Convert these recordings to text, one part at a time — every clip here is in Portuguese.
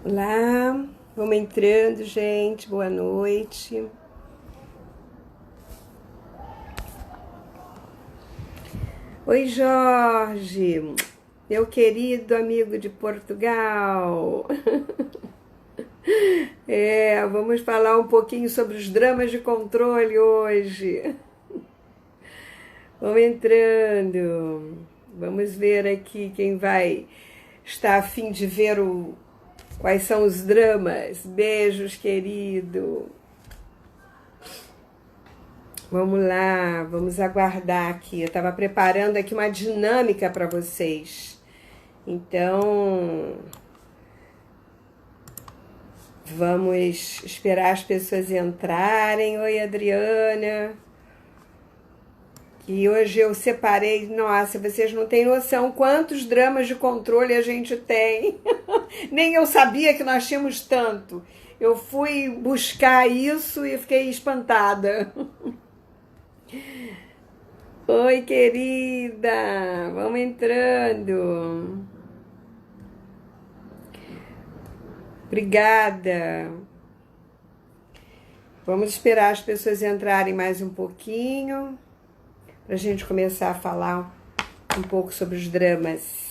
Lá, vamos entrando, gente. Boa noite. Oi, Jorge, meu querido amigo de Portugal. Vamos falar um pouquinho sobre os dramas de controle hoje. Vamos entrando. Vamos ver aqui quem vai estar a fim de ver quais são os dramas. Beijos, querido. Vamos lá, vamos aguardar aqui. Eu estava preparando aqui uma dinâmica para vocês. Então, vamos esperar as pessoas entrarem. Oi, Adriana. Que hoje eu separei. Nossa, vocês não têm noção quantos dramas de controle a gente tem. Nem eu sabia que nós tínhamos tanto. Eu fui buscar isso e fiquei espantada. Oi, querida, vamos entrando. Obrigada. Vamos esperar as pessoas entrarem mais um pouquinho para a gente começar a falar um pouco sobre os dramas.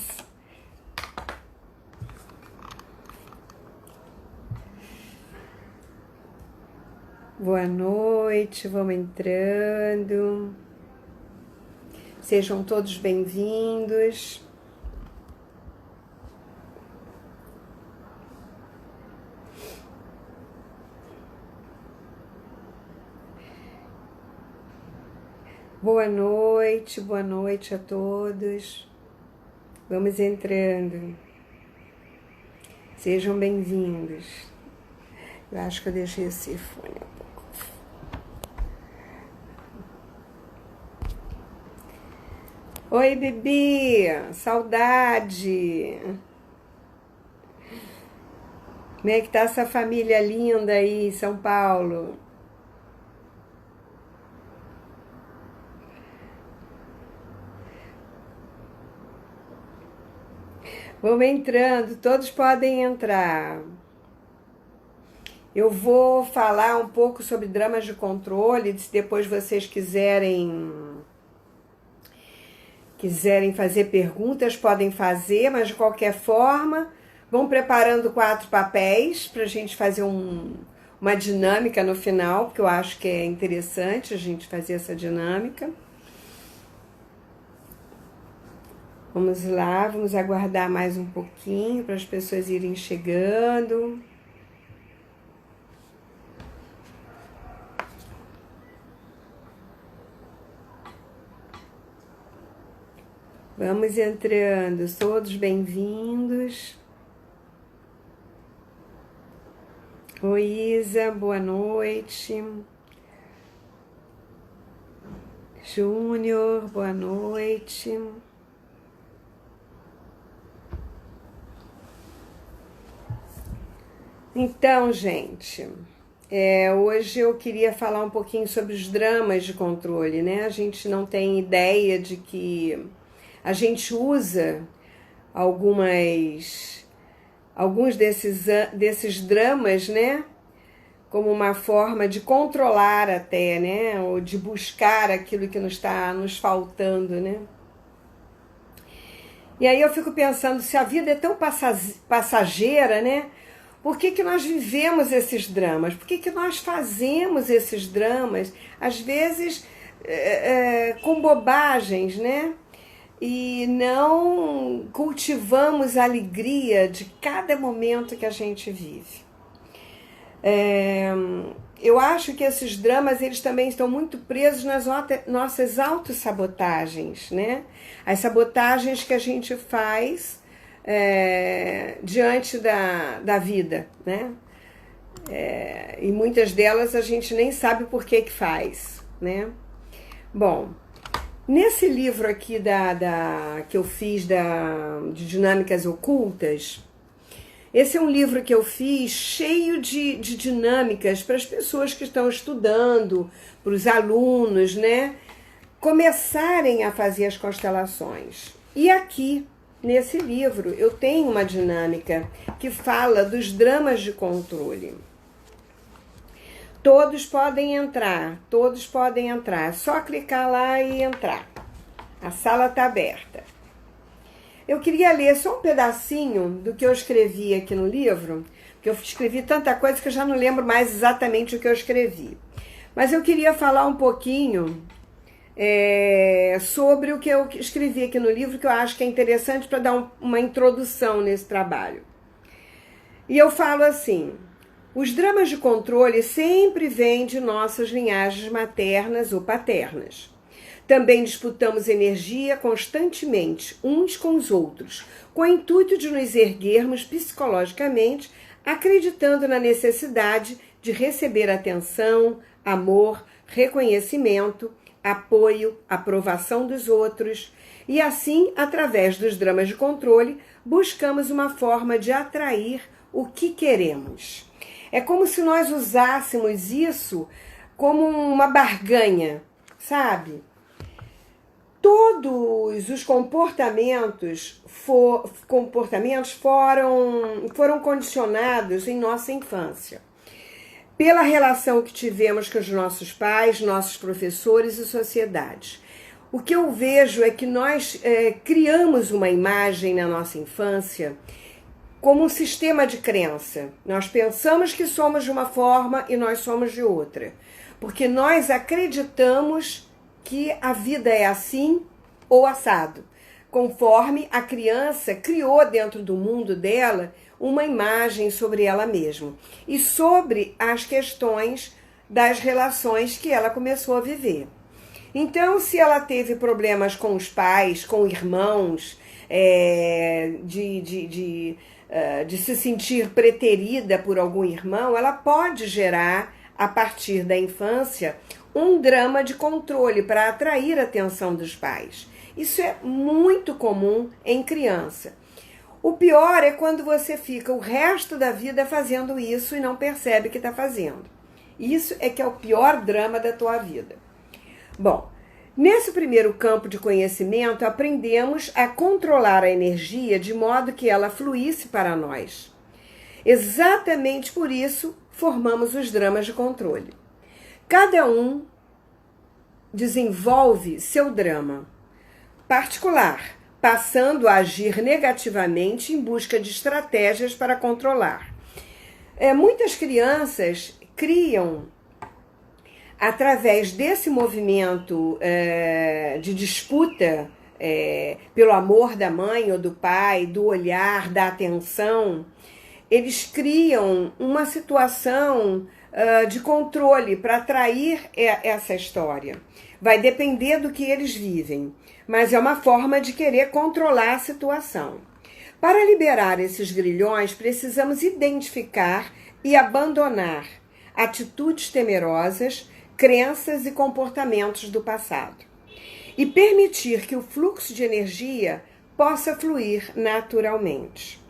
Boa noite, vamos entrando. Sejam todos bem-vindos. Boa noite a todos. Vamos entrando. Sejam bem-vindos. Eu acho que eu deixei esse fone um pouco. Oi, Bibi, saudade. Como é que tá essa família linda aí em São Paulo? Vamos entrando, todos podem entrar. Eu vou falar um pouco sobre dramas de controle, se depois vocês quiserem fazer perguntas, podem fazer, mas de qualquer forma, vão preparando 4 papéis para a gente fazer uma dinâmica no final, porque eu acho que é interessante a gente fazer essa dinâmica. Vamos lá, vamos aguardar mais um pouquinho para as pessoas irem chegando. Vamos entrando, todos bem-vindos. Oi, Isa, boa noite. Júnior, boa noite. Então, gente, hoje eu queria falar um pouquinho sobre os dramas de controle, né? A gente não tem ideia de que a gente usa alguns desses dramas, né? Como uma forma de controlar até, né? Ou de buscar aquilo que está nos faltando, né? E aí eu fico pensando, se a vida é tão passageira, né? Por que nós vivemos esses dramas? Por que nós fazemos esses dramas? Às vezes com bobagens, né? E não cultivamos a alegria de cada momento que a gente vive. Eu acho que esses dramas, eles também estão muito presos nas nossas autossabotagens, né? As sabotagens que a gente faz diante da vida, né? E muitas delas a gente nem sabe por que faz, né? Bom, nesse livro aqui que eu fiz de dinâmicas ocultas, esse é um livro que eu fiz cheio de dinâmicas para as pessoas que estão estudando, para os alunos, né? Começarem a fazer as constelações. E aqui nesse livro eu tenho uma dinâmica que fala dos dramas de controle. Todos podem entrar, é só clicar lá e entrar. A sala está aberta. Eu queria ler só um pedacinho do que eu escrevi aqui no livro, porque eu escrevi tanta coisa que eu já não lembro mais exatamente o que eu escrevi. Mas eu queria falar um pouquinho sobre o que eu escrevi aqui no livro, que eu acho que é interessante para dar uma introdução nesse trabalho. E eu falo assim: os dramas de controle sempre vêm de nossas linhagens maternas ou paternas. Também disputamos energia constantemente uns com os outros, com o intuito de nos erguermos psicologicamente, acreditando na necessidade de receber atenção, amor, reconhecimento, apoio, aprovação dos outros. E assim, através dos dramas de controle, buscamos uma forma de atrair o que queremos. É como se nós usássemos isso como uma barganha, sabe? Todos os comportamentos foram condicionados em nossa infância, pela relação que tivemos com os nossos pais, nossos professores e sociedade. O que eu vejo é que nós criamos uma imagem na nossa infância como um sistema de crença. Nós pensamos que somos de uma forma e nós somos de outra, porque nós acreditamos que a vida é assim ou assado, conforme a criança criou dentro do mundo dela uma imagem sobre ela mesma e sobre as questões das relações que ela começou a viver. Então, se ela teve problemas com os pais, com irmãos, de se sentir preterida por algum irmão, ela pode gerar, a partir da infância, um drama de controle para atrair a atenção dos pais. Isso é muito comum em criança. O pior é quando você fica o resto da vida fazendo isso e não percebe que está fazendo. Isso é que é o pior drama da tua vida. Bom, nesse primeiro campo de conhecimento, aprendemos a controlar a energia de modo que ela fluísse para nós. Exatamente por isso, formamos os dramas de controle. Cada um desenvolve seu drama particular, passando a agir negativamente em busca de estratégias para controlar. Muitas crianças criam, através desse movimento de disputa pelo amor da mãe ou do pai, do olhar, da atenção, eles criam uma situação de controle para atrair essa história. Vai depender do que eles vivem, mas é uma forma de querer controlar a situação. Para liberar esses grilhões, precisamos identificar e abandonar atitudes temerosas, crenças e comportamentos do passado, e permitir que o fluxo de energia possa fluir naturalmente.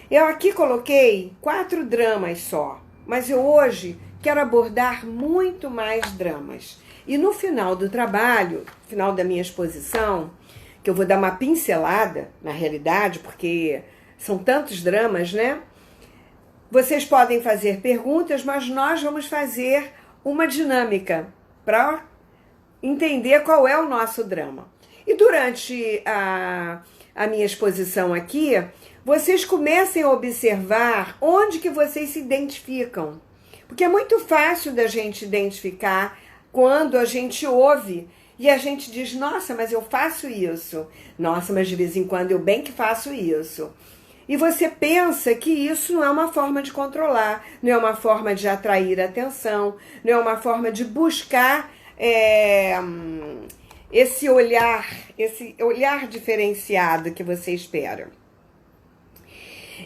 Eu aqui coloquei 4 dramas só, mas eu hoje quero abordar muito mais dramas. E no final do trabalho, final da minha exposição, que eu vou dar uma pincelada, na realidade, porque são tantos dramas, né? Vocês podem fazer perguntas, mas nós vamos fazer uma dinâmica para entender qual é o nosso drama. E durante a minha exposição aqui, vocês comecem a observar onde que vocês se identificam. Porque é muito fácil da gente identificar quando a gente ouve e a gente diz: nossa, mas eu faço isso. Nossa, mas de vez em quando eu bem que faço isso. E você pensa que isso não é uma forma de controlar, não é uma forma de atrair atenção, não é uma forma de buscar esse olhar diferenciado que você espera.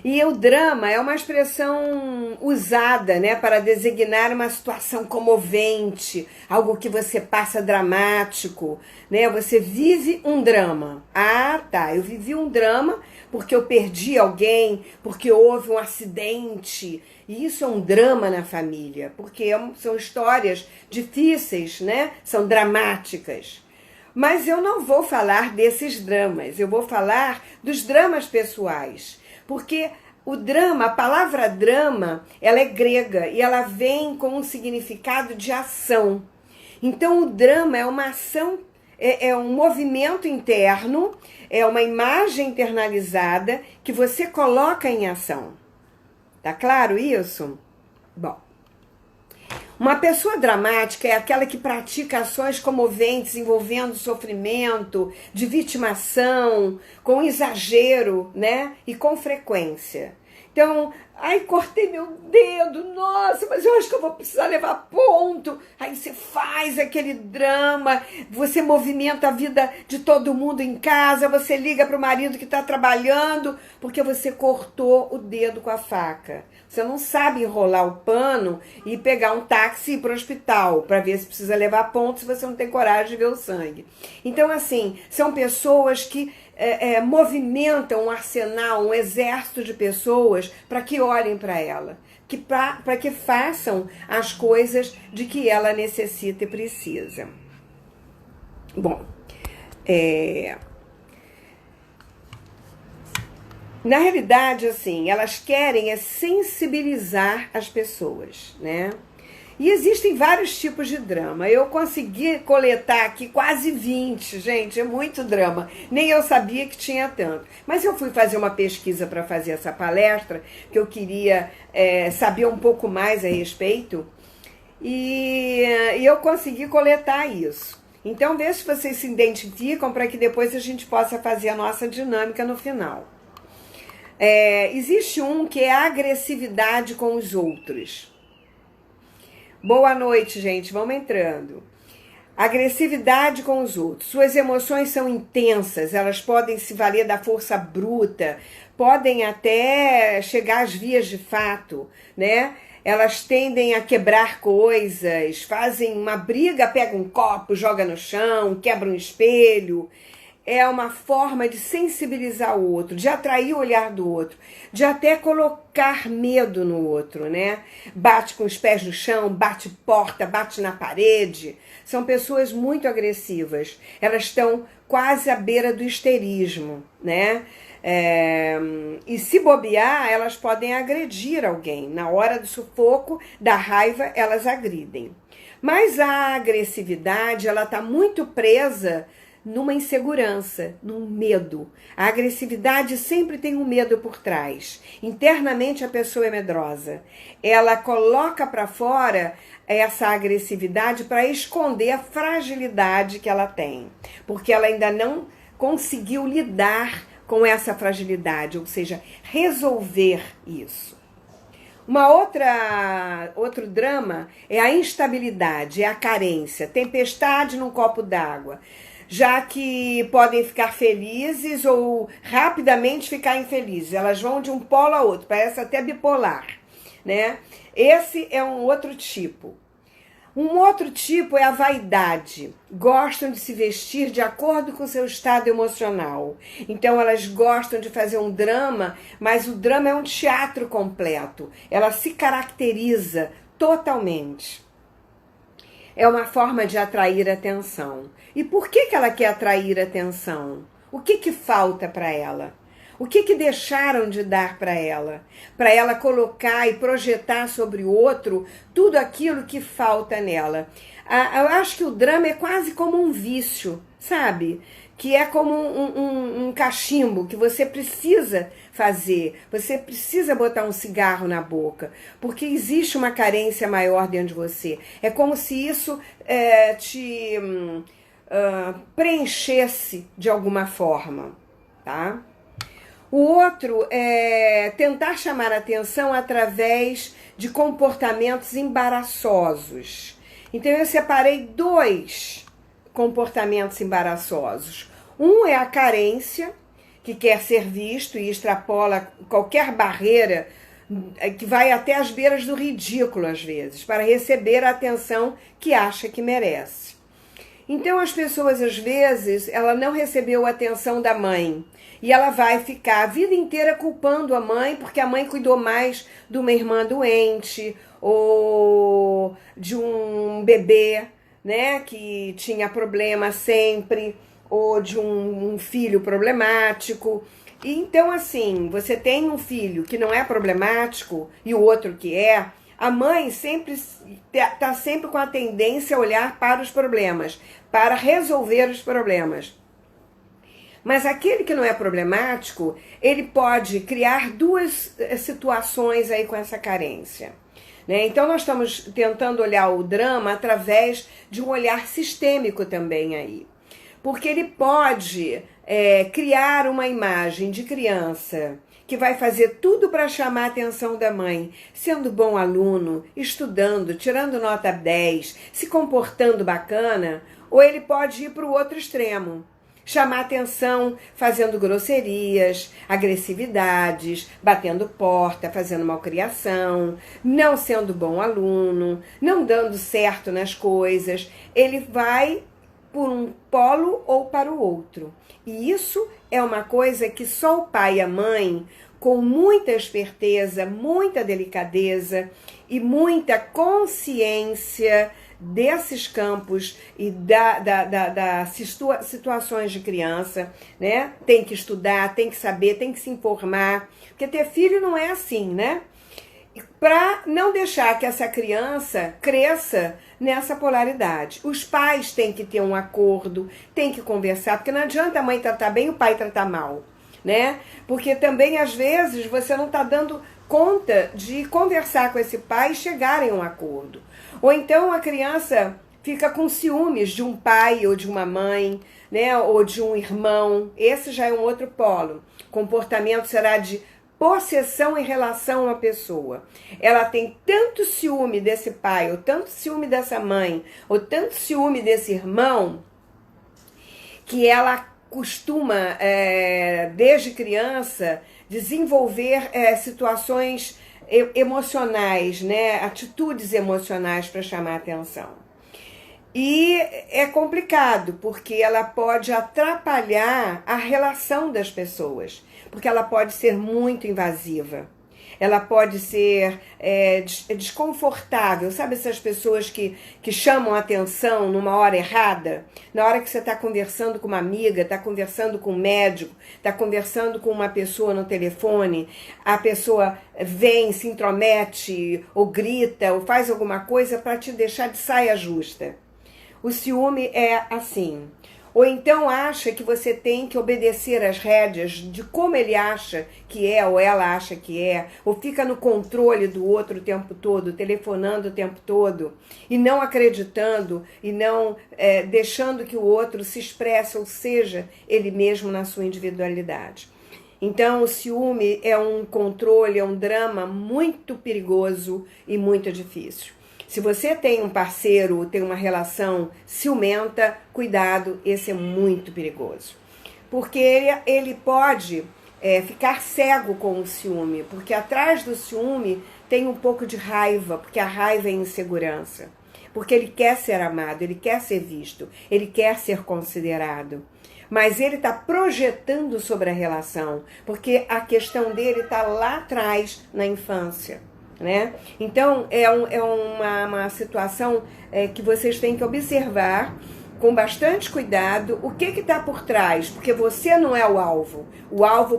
E o drama é uma expressão usada, né, para designar uma situação comovente, algo que você passa dramático, né? Você vive um drama. Ah, tá, eu vivi um drama porque eu perdi alguém, porque houve um acidente. E isso é um drama na família, porque são histórias difíceis, né? São dramáticas. Mas eu não vou falar desses dramas, eu vou falar dos dramas pessoais, porque o drama, a palavra drama, ela é grega e ela vem com um significado de ação. Então o drama é uma ação, é um movimento interno, é uma imagem internalizada que você coloca em ação. Tá claro isso? Bom, uma pessoa dramática é aquela que pratica ações comoventes envolvendo sofrimento, de vitimação, com exagero, né? E com frequência. Então, ai, cortei meu dedo, nossa, mas eu acho que eu vou precisar levar ponto. Aí você faz aquele drama, você movimenta a vida de todo mundo em casa, você liga para o marido que está trabalhando, porque você cortou o dedo com a faca. Você não sabe enrolar o pano e pegar um táxi e ir para o hospital para ver se precisa levar ponto se você não tem coragem de ver o sangue. Então, assim, são pessoas que movimentam um arsenal, um exército de pessoas para que olhem para ela, para que façam as coisas de que ela necessita e precisa. Bom, na realidade, assim, elas querem sensibilizar as pessoas, né? E existem vários tipos de drama. Eu consegui coletar aqui quase 20, gente, é muito drama. Nem eu sabia que tinha tanto. Mas eu fui fazer uma pesquisa para fazer essa palestra, que eu queria saber um pouco mais a respeito, e eu consegui coletar isso. Então, vê se vocês se identificam para que depois a gente possa fazer a nossa dinâmica no final. Existe um que é a agressividade com os outros. Boa noite, gente. Vamos entrando. Agressividade com os outros. Suas emoções são intensas, elas podem se valer da força bruta, podem até chegar às vias de fato, né? Elas tendem a quebrar coisas, fazem uma briga, pega um copo, joga no chão, quebra um espelho. É uma forma de sensibilizar o outro, de atrair o olhar do outro, de até colocar medo no outro, né? Bate com os pés no chão, bate porta, bate na parede. São pessoas muito agressivas. Elas estão quase à beira do histerismo, né? E se bobear, elas podem agredir alguém. Na hora do sufoco, da raiva, elas agridem. Mas a agressividade, ela está muito presa numa insegurança, num medo. A agressividade sempre tem um medo por trás. Internamente a pessoa é medrosa. Ela coloca para fora essa agressividade para esconder a fragilidade que ela tem, porque ela ainda não conseguiu lidar com essa fragilidade, ou seja, resolver isso. Outro drama é a instabilidade, é a carência, tempestade num copo d'água, já que podem ficar felizes ou rapidamente ficar infelizes. Elas vão de um polo a outro, parece até bipolar, né? Esse é um outro tipo. Um outro tipo é a vaidade. Gostam de se vestir de acordo com o seu estado emocional. Então elas gostam de fazer um drama, mas o drama é um teatro completo. Ela se caracteriza totalmente. É uma forma de atrair atenção. E por que ela quer atrair atenção? O que falta para ela? O que deixaram de dar para ela colocar e projetar sobre o outro tudo aquilo que falta nela? Eu acho que o drama é quase como um vício, sabe? Que é como um cachimbo que você precisa fazer, você precisa botar um cigarro na boca, porque existe uma carência maior dentro de você. É como se isso te preenchesse de alguma forma, tá? O outro é tentar chamar a atenção através de comportamentos embaraçosos. Então eu separei 2 comportamentos embaraçosos. Um é a carência, que quer ser visto e extrapola qualquer barreira, que vai até as beiras do ridículo às vezes, para receber a atenção que acha que merece. Então as pessoas às vezes, ela não recebeu a atenção da mãe e ela vai ficar a vida inteira culpando a mãe porque a mãe cuidou mais de uma irmã doente ou de um bebê, né, que tinha problema sempre, ou de um filho problemático. E então, assim, você tem um filho que não é problemático e o outro que é, a mãe sempre está sempre com a tendência a olhar para os problemas, para resolver os problemas. Mas aquele que não é problemático, ele pode criar duas situações aí com essa carência, né? Então nós estamos tentando olhar o drama através de um olhar sistêmico também aí. Porque ele pode criar uma imagem de criança que vai fazer tudo para chamar a atenção da mãe, sendo bom aluno, estudando, tirando nota 10, se comportando bacana, ou ele pode ir para o outro extremo. Chamar atenção fazendo grosserias, agressividades, batendo porta, fazendo malcriação, não sendo bom aluno, não dando certo nas coisas. Ele vai por um polo ou para o outro. E isso é uma coisa que só o pai e a mãe, com muita esperteza, muita delicadeza e muita consciência desses campos e das situações de criança, né? Tem que estudar, tem que saber, tem que se informar, porque ter filho não é assim, né? Para não deixar que essa criança cresça nessa polaridade. Os pais têm que ter um acordo, têm que conversar, porque não adianta a mãe tratar bem e o pai tratar mal, né? Porque também, às vezes, você não está dando conta de conversar com esse pai e chegar em um acordo. Ou então a criança fica com ciúmes de um pai ou de uma mãe, né? Ou de um irmão. Esse já é um outro polo. O comportamento será de possessão em relação a uma pessoa. Ela tem tanto ciúme desse pai, ou tanto ciúme dessa mãe, ou tanto ciúme desse irmão, que ela costuma, desde criança, desenvolver situações emocionais, né? Atitudes emocionais para chamar a atenção. E é complicado, porque ela pode atrapalhar a relação das pessoas, porque ela pode ser muito invasiva, ela pode ser desconfortável. Sabe essas pessoas que chamam a atenção numa hora errada? Na hora que você está conversando com uma amiga, está conversando com um médico, está conversando com uma pessoa no telefone, a pessoa vem, se intromete, ou grita, ou faz alguma coisa para te deixar de saia justa. O ciúme é assim. Ou então acha que você tem que obedecer às rédeas de como ele acha que é ou ela acha que é, ou fica no controle do outro o tempo todo, telefonando o tempo todo, e não acreditando, e não deixando que o outro se expresse, ou seja, ele mesmo na sua individualidade. Então o ciúme é um controle, é um drama muito perigoso e muito difícil. Se você tem um parceiro, tem uma relação ciumenta, cuidado, esse é muito perigoso. Porque ele pode ficar cego com o ciúme, porque atrás do ciúme tem um pouco de raiva, porque a raiva é insegurança. Porque ele quer ser amado, ele quer ser visto, ele quer ser considerado. Mas ele está projetando sobre a relação, porque a questão dele está lá atrás, na infância. Né? Então é uma situação que vocês têm que observar com bastante cuidado o que está por trás, porque você não é o alvo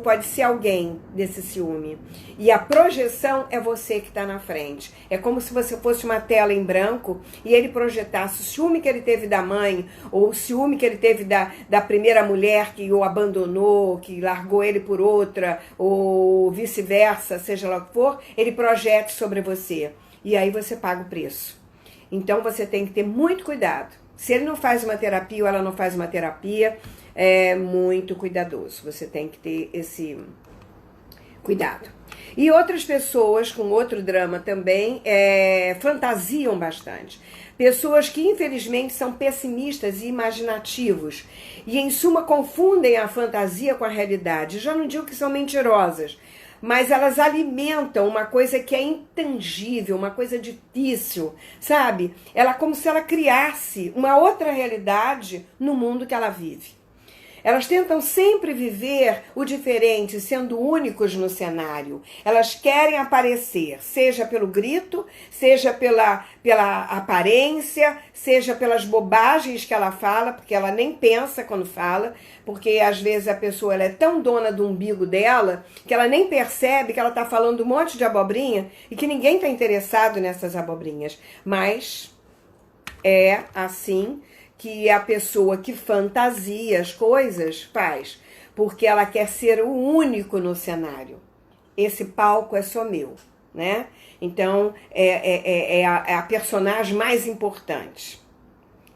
pode ser alguém desse ciúme, e a projeção é você que está na frente. É como se você fosse uma tela em branco e ele projetasse o ciúme que ele teve da mãe, ou o ciúme que ele teve da primeira mulher que o abandonou, que largou ele por outra, ou vice-versa, seja lá o que for, ele projete sobre você, e aí você paga o preço. Então você tem que ter muito cuidado. Se ele não faz uma terapia ou ela não faz uma terapia, é muito cuidadoso. Você tem que ter esse cuidado. E outras pessoas com outro drama também fantasiam bastante. Pessoas que infelizmente são pessimistas e imaginativos. E em suma confundem a fantasia com a realidade. Já não digo que são mentirosas, mas elas alimentam uma coisa que é intangível, uma coisa difícil, sabe? Ela como se ela criasse uma outra realidade no mundo que ela vive. Elas tentam sempre viver o diferente, sendo únicos no cenário. Elas querem aparecer, seja pelo grito, seja pela aparência, seja pelas bobagens que ela fala, porque ela nem pensa quando fala, porque às vezes a pessoa ela é tão dona do umbigo dela que ela nem percebe que ela está falando um monte de abobrinha e que ninguém está interessado nessas abobrinhas. Mas é assim que a pessoa que fantasia as coisas faz, porque ela quer ser o único no cenário. Esse palco é só meu, né? Então, é a personagem mais importante.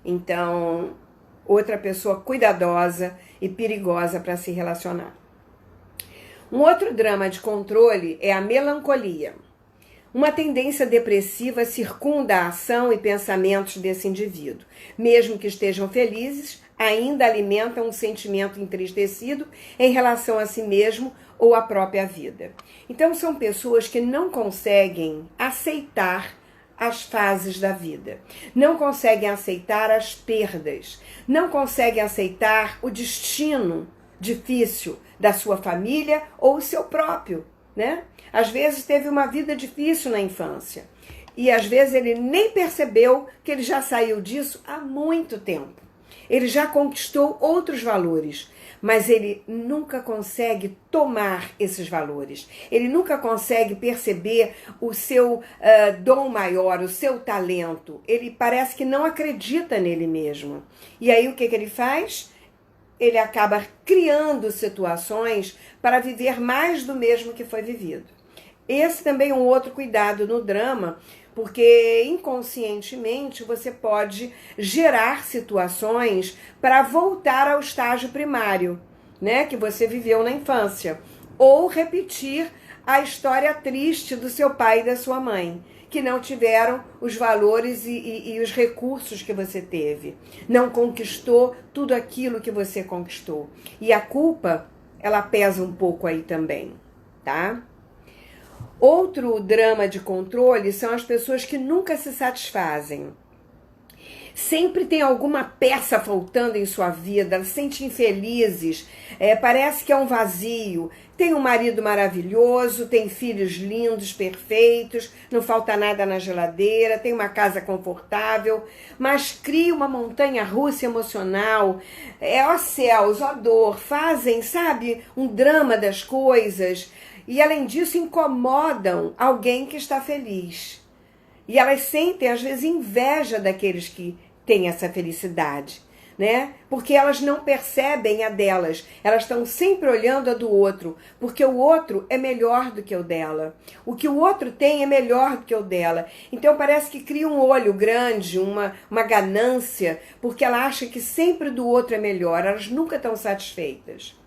Então, outra pessoa cuidadosa e perigosa para se relacionar. Um outro drama de controle é a melancolia. Uma tendência depressiva circunda a ação e pensamentos desse indivíduo. Mesmo que estejam felizes, ainda alimentam um sentimento entristecido em relação a si mesmo ou à própria vida. Então, são pessoas que não conseguem aceitar as fases da vida, não conseguem aceitar as perdas, não conseguem aceitar o destino difícil da sua família ou o seu próprio, né? Às vezes teve uma vida difícil na infância e às vezes ele nem percebeu que ele já saiu disso há muito tempo. Ele já conquistou outros valores, mas ele nunca consegue tomar esses valores. Ele nunca consegue perceber o seu dom maior, o seu talento. Ele parece que não acredita nele mesmo. E aí o que ele faz? Ele acaba criando situações para viver mais do mesmo que foi vivido. Esse também é um outro cuidado no drama, porque inconscientemente você pode gerar situações para voltar ao estágio primário, né, que você viveu na infância, ou repetir a história triste do seu pai e da sua mãe, que não tiveram os valores e os recursos que você teve, não conquistou tudo aquilo que você conquistou. E a culpa, ela pesa um pouco aí também, tá? Outro drama de controle são as pessoas que nunca se satisfazem. Sempre tem alguma peça faltando em sua vida, elas se sentem infelizes, parece que é um vazio. Tem um marido maravilhoso, tem filhos lindos, perfeitos, não falta nada na geladeira, tem uma casa confortável, mas cria uma montanha-russa emocional, ó céus, ó dor, fazem, sabe, um drama das coisas e além disso incomodam alguém que está feliz. E elas sentem às vezes inveja daqueles que têm essa felicidade, né? Porque elas não percebem a delas, elas estão sempre olhando a do outro, porque o outro é melhor do que o dela. O que o outro tem é melhor do que o dela. Então parece que cria um olho grande, uma ganância, porque ela acha que sempre do outro é melhor, elas nunca estão satisfeitas.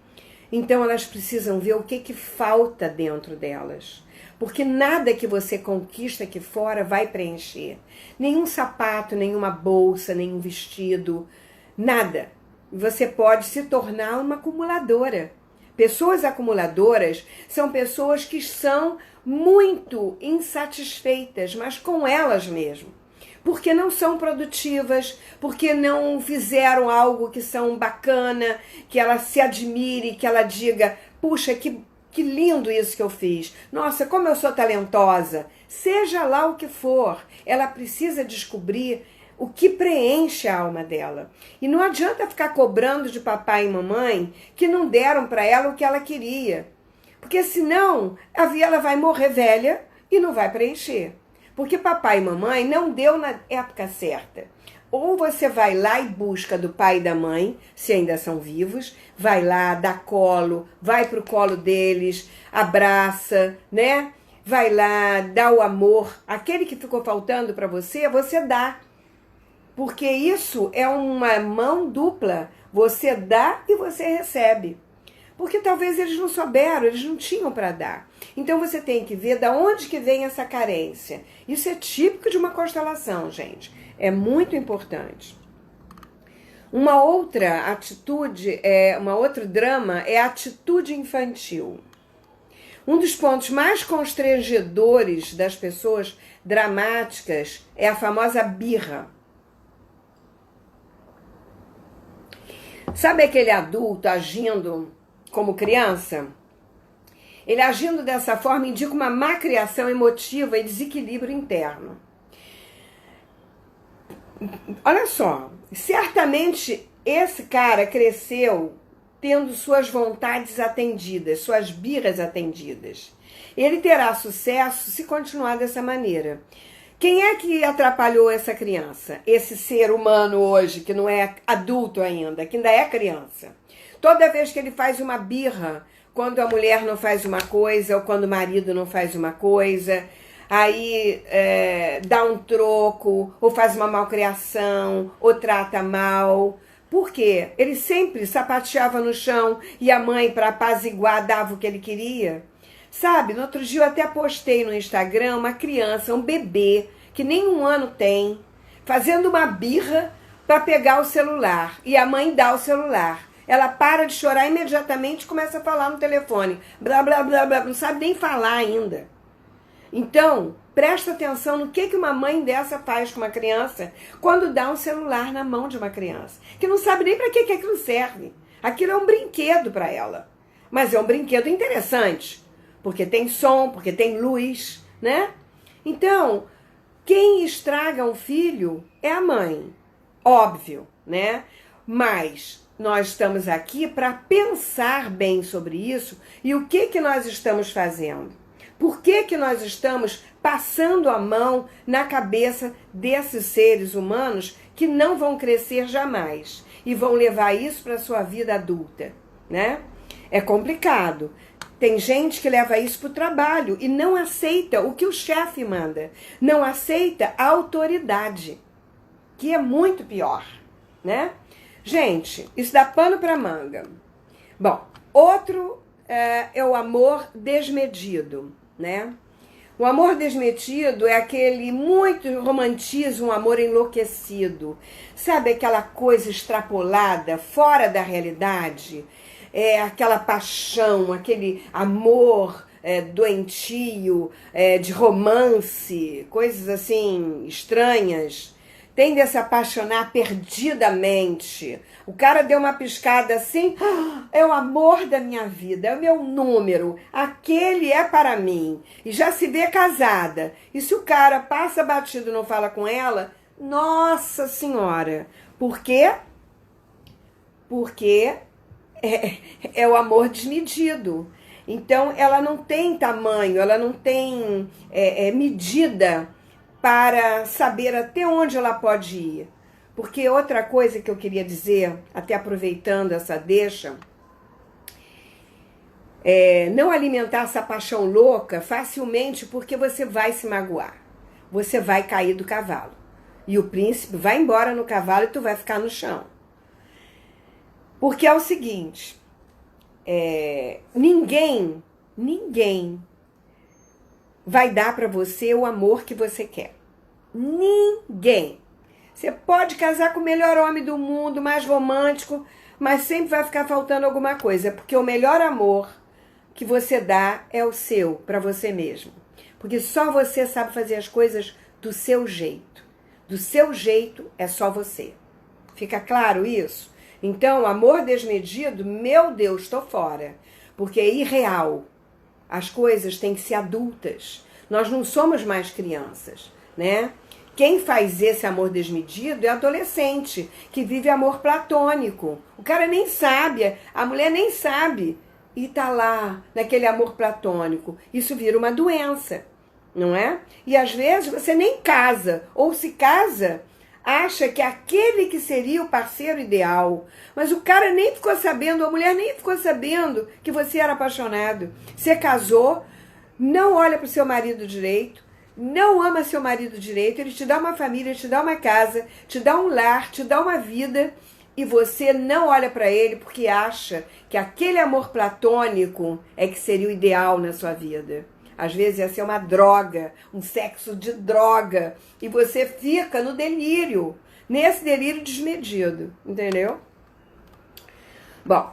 Então elas precisam ver o que falta dentro delas. Porque nada que você conquista aqui fora vai preencher. Nenhum sapato, nenhuma bolsa, nenhum vestido, nada. Você pode se tornar uma acumuladora. Pessoas acumuladoras são pessoas que são muito insatisfeitas, mas com elas mesmas. Porque não são produtivas, porque não fizeram algo que são bacana, que ela se admire, que ela diga, puxa, que lindo isso que eu fiz. Nossa, como eu sou talentosa. Seja lá o que for, ela precisa descobrir o que preenche a alma dela. E não adianta ficar cobrando de papai e mamãe que não deram para ela o que ela queria. Porque senão ela vai morrer velha e não vai preencher. Porque papai e mamãe não deu na época certa. Ou você vai lá e busca do pai e da mãe, se ainda são vivos, vai lá, dá colo, vai pro colo deles, abraça, né? Vai lá, dá o amor. Aquele que ficou faltando para você, você dá. Porque isso é uma mão dupla. Você dá e você recebe. Porque talvez eles não souberam, eles não tinham para dar. Então você tem que ver de onde que vem essa carência. Isso é típico de uma constelação, gente. É muito importante. Uma outra atitude, um outro drama é a atitude infantil. Um dos pontos mais constrangedores das pessoas dramáticas é a famosa birra. Sabe aquele adulto agindo como criança? Ele agindo dessa forma indica uma má criação emotiva e desequilíbrio interno. Olha só, certamente esse cara cresceu tendo suas vontades atendidas, suas birras atendidas. Ele terá sucesso se continuar dessa maneira. Quem é que atrapalhou essa criança? Esse ser humano hoje, que não é adulto ainda, que ainda é criança. Toda vez que ele faz uma birra, quando a mulher não faz uma coisa, ou quando o marido não faz uma coisa, aí dá um troco, ou faz uma malcriação, ou trata mal. Por quê? Ele sempre sapateava no chão e a mãe, para apaziguar, dava o que ele queria. Sabe, no outro dia eu até postei no Instagram uma criança, um bebê, que nem 1 ano tem, fazendo uma birra para pegar o celular. E a mãe dá o celular. Ela para de chorar imediatamente e começa a falar no telefone. Blá, blá, blá, blá, não sabe nem falar ainda. Então, presta atenção no que uma mãe dessa faz com uma criança quando dá um celular na mão de uma criança, que não sabe nem para que aquilo serve. Aquilo é um brinquedo para ela. Mas é um brinquedo interessante, porque tem som, porque tem luz, né? Então, quem estraga um filho é a mãe. Óbvio, né? Mas nós estamos aqui para pensar bem sobre isso e o que nós estamos fazendo. Por que nós estamos passando a mão na cabeça desses seres humanos que não vão crescer jamais e vão levar isso para a sua vida adulta, né? É complicado. Tem gente que leva isso para o trabalho e não aceita o que o chefe manda, não aceita a autoridade, que é muito pior, né? Gente, isso dá pano para manga. Bom, outro é o amor desmedido, né? O amor desmedido é aquele muito romantiza um amor enlouquecido. Sabe aquela coisa extrapolada, fora da realidade? É aquela paixão, aquele amor doentio, de romance, coisas assim estranhas. Tende a se apaixonar perdidamente. O cara deu uma piscada assim, é o amor da minha vida, é o meu número, aquele é para mim. E já se vê casada. E se o cara passa batido e não fala com ela, nossa senhora. Por quê? Porque é o amor desmedido. Então ela não tem tamanho, ela não tem medida para saber até onde ela pode ir. Porque outra coisa que eu queria dizer, até aproveitando essa deixa, não alimentar essa paixão louca facilmente, porque você vai se magoar. Você vai cair do cavalo. E o príncipe vai embora no cavalo e tu vai ficar no chão. Porque é o seguinte, ninguém vai dar para você o amor que você quer. Ninguém. Você pode casar com o melhor homem do mundo, mais romântico, mas sempre vai ficar faltando alguma coisa, porque o melhor amor que você dá é o seu, para você mesmo. Porque só você sabe fazer as coisas do seu jeito. Do seu jeito é só você. Fica claro isso? Então, amor desmedido, meu Deus, estou fora. Porque é irreal. As coisas têm que ser adultas. Nós não somos mais crianças, né? Quem faz esse amor desmedido é adolescente, que vive amor platônico. O cara nem sabe, a mulher nem sabe. E tá lá, naquele amor platônico. Isso vira uma doença, não é? E às vezes você nem casa, ou se casa, acha que é aquele que seria o parceiro ideal. Mas o cara nem ficou sabendo, a mulher nem ficou sabendo que você era apaixonado. Você casou, não olha para o seu marido direito, não ama seu marido direito, ele te dá uma família, te dá uma casa, te dá um lar, te dá uma vida, e você não olha para ele porque acha que aquele amor platônico é que seria o ideal na sua vida. Às vezes ia ser uma droga, um sexo de droga, e você fica no delírio, nesse delírio desmedido, entendeu? Bom,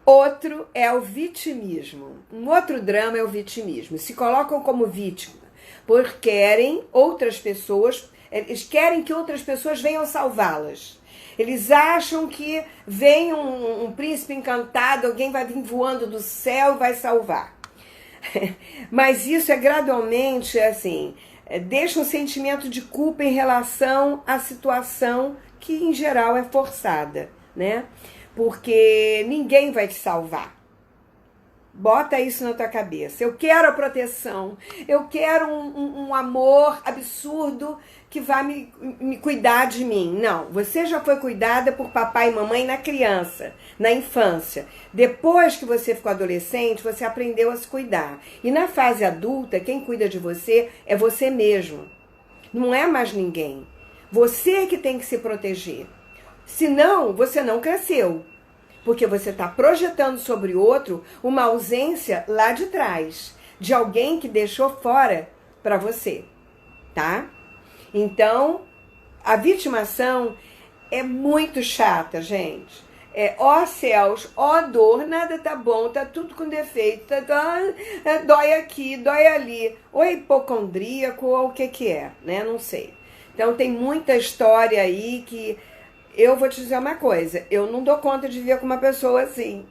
outro é o vitimismo. Um outro drama é o vitimismo. Se colocam como vítima, porque querem outras pessoas, eles querem que outras pessoas venham salvá-las. Eles acham que vem um príncipe encantado, alguém vai vir voando do céu e vai salvar. Mas isso é gradualmente assim, deixa um sentimento de culpa em relação à situação que em geral é forçada, né? Porque ninguém vai te salvar. Bota isso na tua cabeça. Eu quero a proteção, eu quero um amor absurdo que vai me cuidar de mim. Não, você já foi cuidada por papai e mamãe na criança, na infância. Depois que você ficou adolescente, você aprendeu a se cuidar. E na fase adulta, quem cuida de você é você mesmo. Não é mais ninguém. Você que tem que se proteger. Senão, você não cresceu. Porque você está projetando sobre o outro uma ausência lá de trás, de alguém que deixou fora para você, tá? Então, a vitimação é muito chata, gente. Ó céus, ó dor, nada tá bom, tá tudo com defeito, dói aqui, dói ali. Ou é hipocondríaco, ou o que é, né? Não sei. Então, tem muita história aí que... Eu vou te dizer uma coisa, eu não dou conta de viver com uma pessoa assim.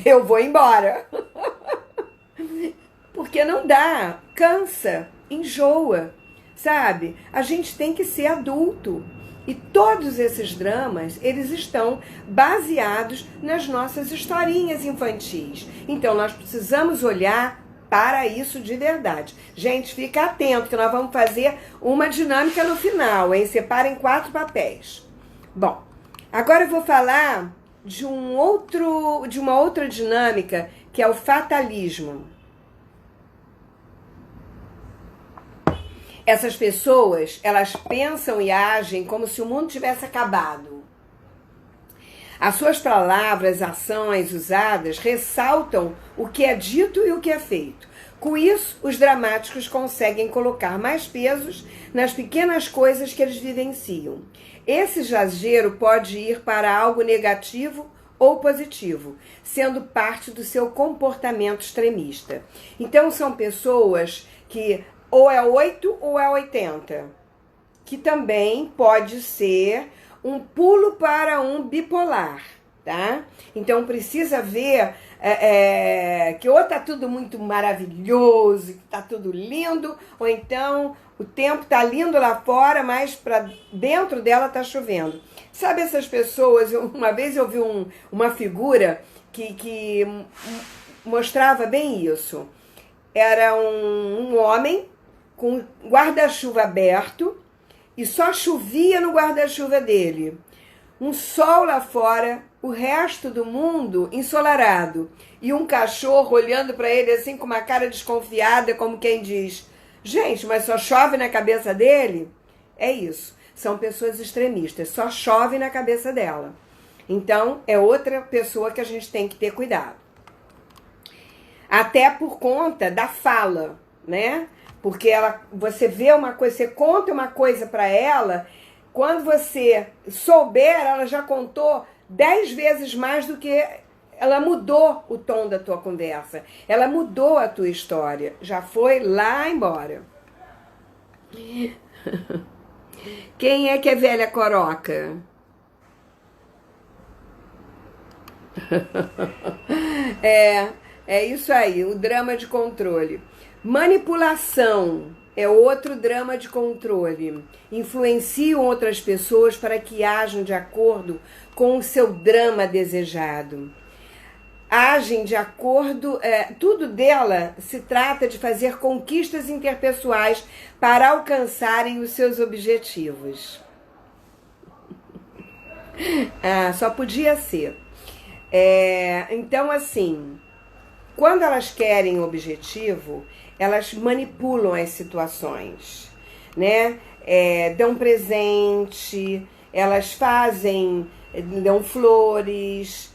Eu vou embora. Porque não dá, cansa, enjoa, sabe? A gente tem que ser adulto. E todos esses dramas, eles estão baseados nas nossas historinhas infantis. Então, nós precisamos olhar para isso de verdade. Gente, fica atento que nós vamos fazer uma dinâmica no final, hein? Separem 4 papéis. Bom, agora eu vou falar de uma outra dinâmica, que é o fatalismo. Essas pessoas, elas pensam e agem como se o mundo tivesse acabado. As suas palavras, ações usadas ressaltam o que é dito e o que é feito. Com isso, os dramáticos conseguem colocar mais pesos nas pequenas coisas que eles vivenciam. Esse exagero pode ir para algo negativo ou positivo, sendo parte do seu comportamento extremista. Então, são pessoas que ou é 8 ou é 80, que também pode ser um pulo para um bipolar, tá? Então, precisa ver que ou tá tudo muito maravilhoso, que tá tudo lindo, ou então o tempo tá lindo lá fora, mas para dentro dela tá chovendo. Sabe essas pessoas? Uma vez eu vi uma figura que mostrava bem isso. Era um homem com guarda-chuva aberto e só chovia no guarda-chuva dele. Um sol lá fora, o resto do mundo ensolarado. E um cachorro olhando para ele assim com uma cara desconfiada, como quem diz: gente, mas só chove na cabeça dele? É isso. São pessoas extremistas, só chove na cabeça dela. Então, é outra pessoa que a gente tem que ter cuidado. Até por conta da fala, né? Porque você vê uma coisa, você conta uma coisa para ela, quando você souber, ela já contou 10 vezes mais do que... Ela mudou o tom da tua conversa, ela mudou a tua história, já foi lá embora. Quem é que é velha coroca? É isso aí, o drama de controle. Manipulação é outro drama de controle. Influenciam outras pessoas para que ajam de acordo com o seu drama desejado. Agem de acordo... tudo dela se trata de fazer conquistas interpessoais para alcançarem os seus objetivos. Só podia ser. Então, assim, quando elas querem objetivo, elas manipulam as situações, né? Dão presente, elas dão flores,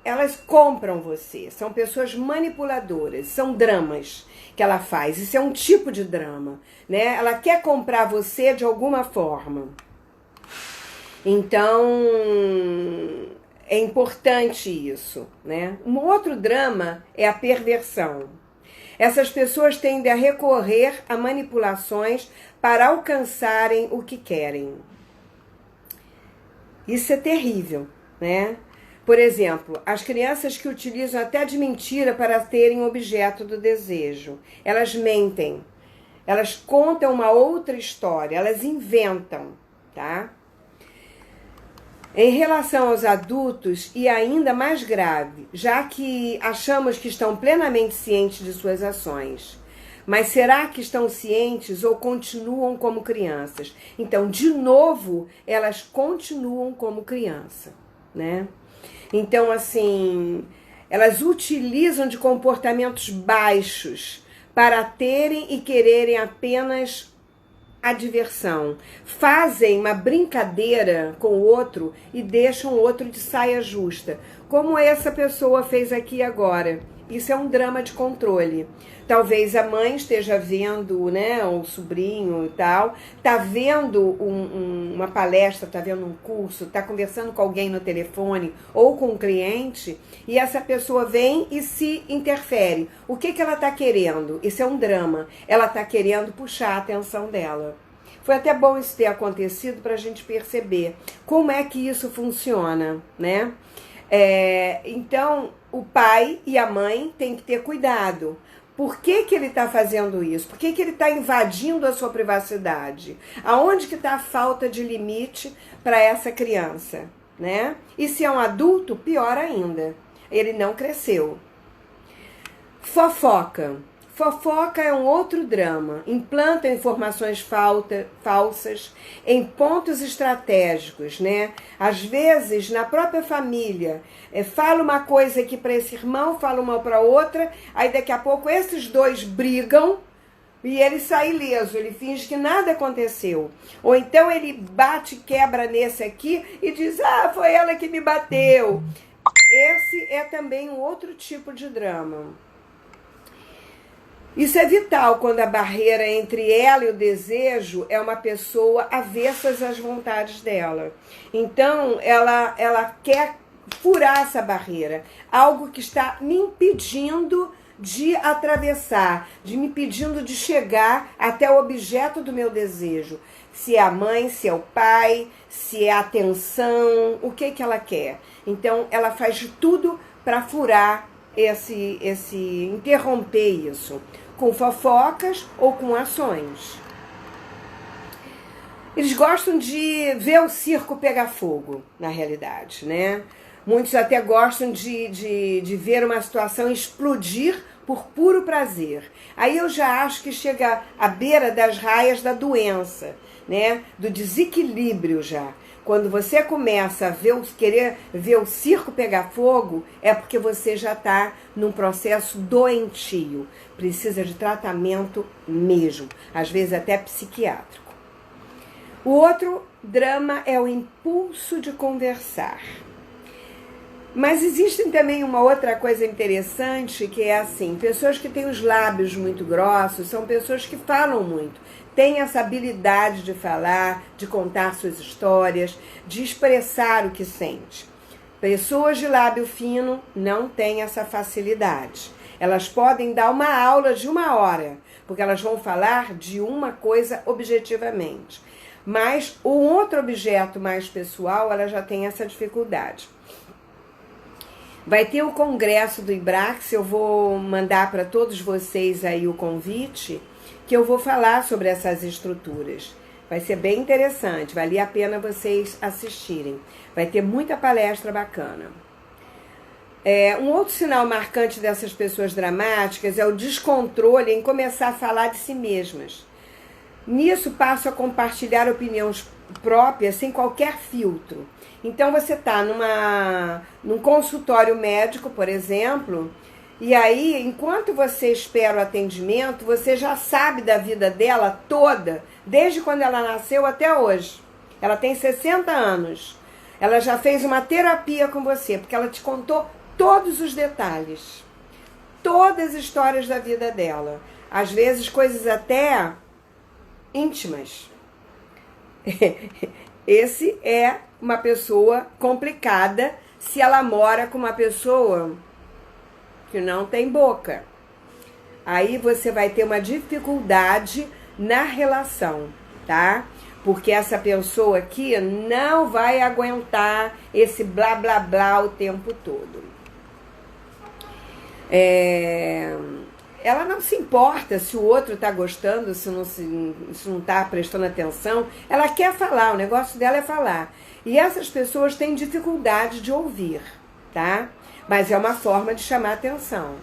elas compram você. São pessoas manipuladoras, são dramas que ela faz. Isso é um tipo de drama, né? Ela quer comprar você de alguma forma. Então, é importante isso, né? Um outro drama é a perversão. Essas pessoas tendem a recorrer a manipulações para alcançarem o que querem. Isso é terrível, né? Por exemplo, as crianças que utilizam até de mentira para terem objeto do desejo. Elas mentem, elas contam uma outra história, elas inventam, tá? Em relação aos adultos, e ainda mais grave, já que achamos que estão plenamente cientes de suas ações. Mas será que estão cientes ou continuam como crianças? Então, de novo, elas continuam como criança, né? Então, assim, elas utilizam de comportamentos baixos para terem e quererem apenas a diversão. Fazem uma brincadeira com o outro e deixam o outro de saia justa, como essa pessoa fez aqui agora. Isso é um drama de controle. Talvez a mãe esteja vendo, né, o sobrinho e tal, tá vendo uma palestra, tá vendo um curso, tá conversando com alguém no telefone ou com um cliente, e essa pessoa vem e se interfere. O que ela tá querendo? Isso é um drama. Ela tá querendo puxar a atenção dela. Foi até bom isso ter acontecido para a gente perceber como é que isso funciona, né? Então, o pai e a mãe têm que ter cuidado. Por que ele está fazendo isso? Por que ele está invadindo a sua privacidade? Aonde que está a falta de limite para essa criança, né? E se é um adulto, pior ainda. Ele não cresceu. Fofoca. Fofoca é um outro drama. Implanta informações falsas em pontos estratégicos, né? Às vezes, na própria família, fala uma coisa aqui para esse irmão, fala uma para outra, aí daqui a pouco esses dois brigam e ele sai ileso, ele finge que nada aconteceu. Ou então ele bate e quebra nesse aqui e diz, foi ela que me bateu. Esse é também um outro tipo de drama. Isso é vital quando a barreira entre ela e o desejo é uma pessoa avessas às vontades dela. Então, ela quer furar essa barreira. Algo que está me impedindo de atravessar, de me impedindo de chegar até o objeto do meu desejo. Se é a mãe, se é o pai, se é a atenção, o que ela quer. Então, ela faz de tudo para furar interromper isso, com fofocas ou com ações. Eles gostam de ver o circo pegar fogo, na realidade, né? Muitos até gostam de ver uma situação explodir por puro prazer. Aí eu já acho que chega à beira das raias da doença, né? Do desequilíbrio já. Quando você começa a querer ver o circo pegar fogo, é porque você já está num processo doentio. Precisa de tratamento mesmo, às vezes até psiquiátrico. O outro drama é o impulso de conversar. Mas existe também uma outra coisa interessante, que é assim, pessoas que têm os lábios muito grossos são pessoas que falam muito. Tem essa habilidade de falar, de contar suas histórias, de expressar o que sente. Pessoas de lábio fino não têm essa facilidade. Elas podem dar uma aula de 1 hora, porque elas vão falar de uma coisa objetivamente. Mas um outro objeto mais pessoal, ela já tem essa dificuldade. Vai ter o congresso do IBRAX, eu vou mandar para todos vocês aí o convite, que eu vou falar sobre essas estruturas. Vai ser bem interessante, vale a pena vocês assistirem. Vai ter muita palestra bacana. Um outro sinal marcante dessas pessoas dramáticas é o descontrole em começar a falar de si mesmas. Nisso passam a compartilhar opiniões próprias sem qualquer filtro. Então você está num consultório médico, por exemplo, e aí, enquanto você espera o atendimento, você já sabe da vida dela toda, desde quando ela nasceu até hoje. Ela tem 60 anos. Ela já fez uma terapia com você, porque ela te contou todos os detalhes, todas as histórias da vida dela. Às vezes, coisas até íntimas. Esse é uma pessoa complicada se ela mora com uma pessoa que não tem boca. Aí você vai ter uma dificuldade na relação, tá? porque essa pessoa aqui não vai aguentar esse blá blá blá o tempo todo. Ela não se importa se o outro está gostando, se não está prestando atenção. Ela quer falar, o negócio dela é falar. E essas pessoas têm dificuldade de ouvir, tá? Mas é uma forma de chamar atenção.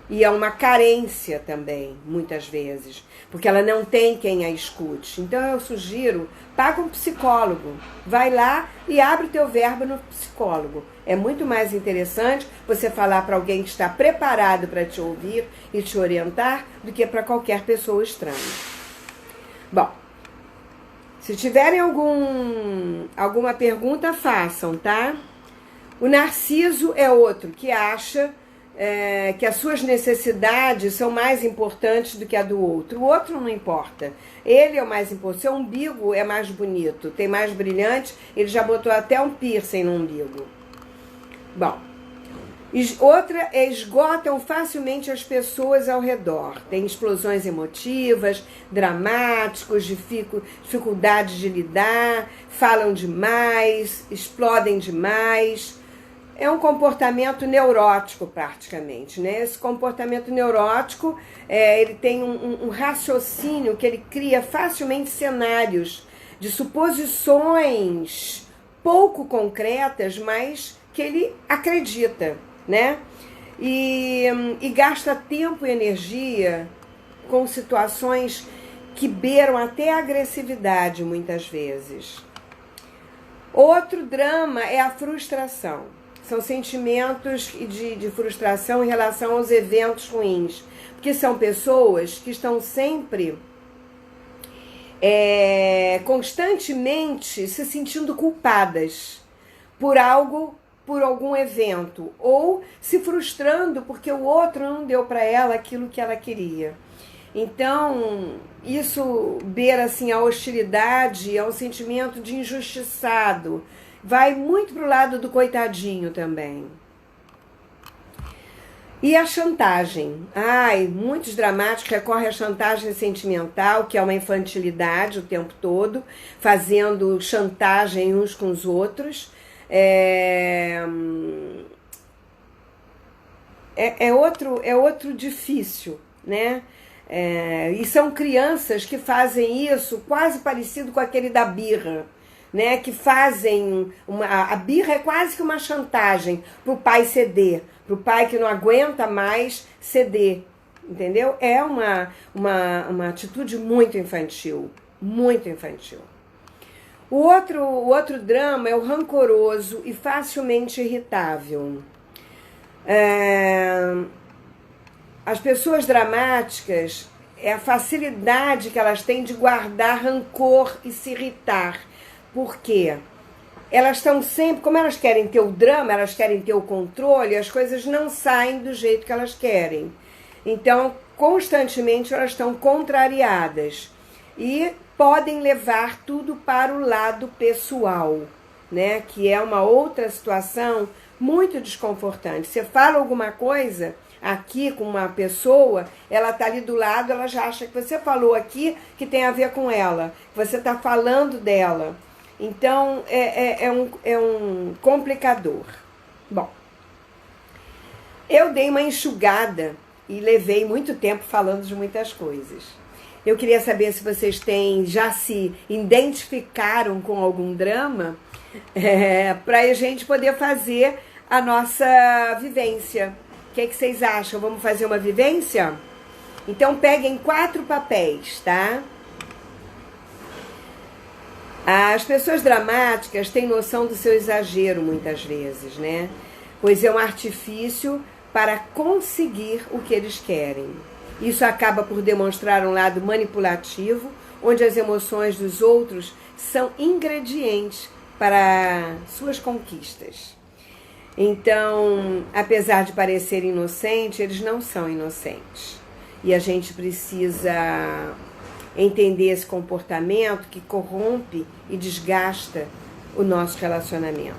E é uma carência também, muitas vezes, porque ela não tem quem a escute. Então eu sugiro, paga um psicólogo, vai lá e abre o teu verbo no psicólogo. É muito mais interessante você falar para alguém que está preparado para te ouvir e te orientar do que para qualquer pessoa estranha. Bom, se tiverem alguma pergunta, façam, tá? O narciso é outro que acha que as suas necessidades são mais importantes do que a do outro. O outro não importa. Ele é o mais importante. Seu umbigo é mais bonito, tem mais brilhante. Ele já botou até um piercing no umbigo. Bom, outra é esgotam facilmente as pessoas ao redor. Tem explosões emotivas, dramáticos, dificuldades de lidar, falam demais, explodem demais. É um comportamento neurótico praticamente, né? Esse comportamento neurótico, ele tem um raciocínio que ele cria facilmente cenários de suposições pouco concretas, mas que ele acredita, né? E gasta tempo e energia com situações que beiram até a agressividade muitas vezes. Outro drama é a frustração. São sentimentos de frustração em relação aos eventos ruins. Porque são pessoas que estão sempre, constantemente se sentindo culpadas por algum evento. Ou se frustrando porque o outro não deu para ela aquilo que ela queria. Então, isso beira assim, a hostilidade, é um sentimento de injustiçado. Vai muito pro lado do coitadinho também. E a chantagem. Muitos dramáticos recorrem à chantagem sentimental, que é uma infantilidade o tempo todo, fazendo chantagem uns com os outros. É outro difícil, né? E são crianças que fazem isso quase parecido com aquele da birra. Né, que fazem a birra é quase que uma chantagem para o pai ceder, para o pai que não aguenta mais ceder, entendeu? É uma atitude muito infantil, muito infantil. O outro drama é o rancoroso e facilmente irritável. As pessoas dramáticas, é a facilidade que elas têm de guardar rancor e se irritar. Por quê? Elas estão sempre, como elas querem ter o drama, elas querem ter o controle, as coisas não saem do jeito que elas querem. Então, constantemente elas estão contrariadas e podem levar tudo para o lado pessoal, né? Que é uma outra situação muito desconfortante. Você fala alguma coisa aqui com uma pessoa, ela está ali do lado, ela já acha que você falou aqui que tem a ver com ela, que você está falando dela. Então, é um complicador. Bom, eu dei uma enxugada e levei muito tempo falando de muitas coisas. Eu queria saber se vocês já se identificaram com algum drama, para a gente poder fazer a nossa vivência. O que vocês acham? Vamos fazer uma vivência? Então, peguem 4 papéis, tá? As pessoas dramáticas têm noção do seu exagero muitas vezes, né? Pois é um artifício para conseguir o que eles querem. Isso acaba por demonstrar um lado manipulativo, onde as emoções dos outros são ingredientes para suas conquistas. Então, apesar de parecer inocente, eles não são inocentes. E a gente precisa entender esse comportamento que corrompe e desgasta o nosso relacionamento.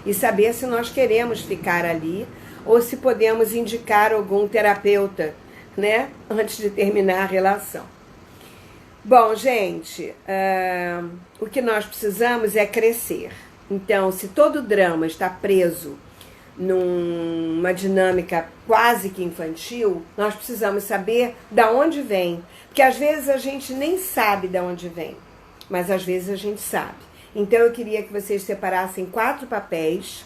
E saber se nós queremos ficar ali ou se podemos indicar algum terapeuta, né, antes de terminar a relação. Bom, gente, o que nós precisamos é crescer. Então, se todo drama está preso numa dinâmica quase que infantil, nós precisamos saber da onde vem. Porque às vezes a gente nem sabe de onde vem, mas às vezes a gente sabe. Então eu queria que vocês separassem 4 papéis,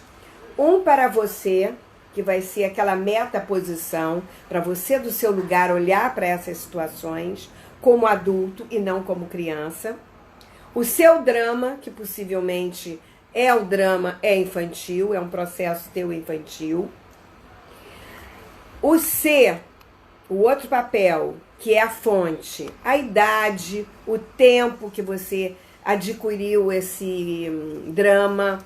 um para você, que vai ser aquela metaposição, para você do seu lugar olhar para essas situações como adulto e não como criança. O seu drama, que possivelmente é o drama, é infantil, é um processo teu infantil. O C, o outro papel, que é a fonte, a idade, o tempo que você adquiriu esse drama,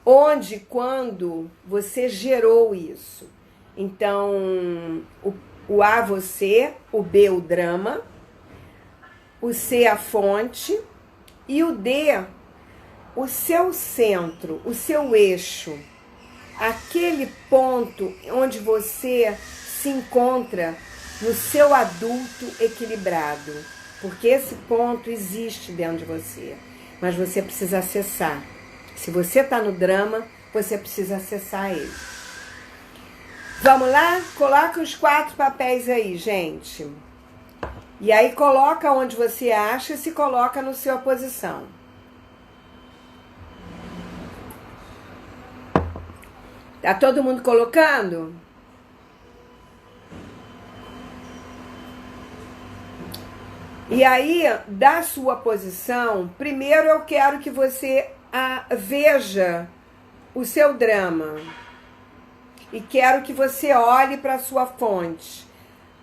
onde, quando você gerou isso. Então, o A você, o B o drama, o C a fonte e o D o seu centro, o seu eixo, aquele ponto onde você se encontra no seu adulto equilibrado, porque esse ponto existe dentro de você, mas você precisa acessar. Se você está no drama, você precisa acessar ele. Vamos lá? Coloca os 4 papéis aí, gente. E aí coloca onde você acha e se coloca na sua posição. Tá todo mundo colocando? E aí, da sua posição, primeiro eu quero que você veja o seu drama. E quero que você olhe para a sua fonte.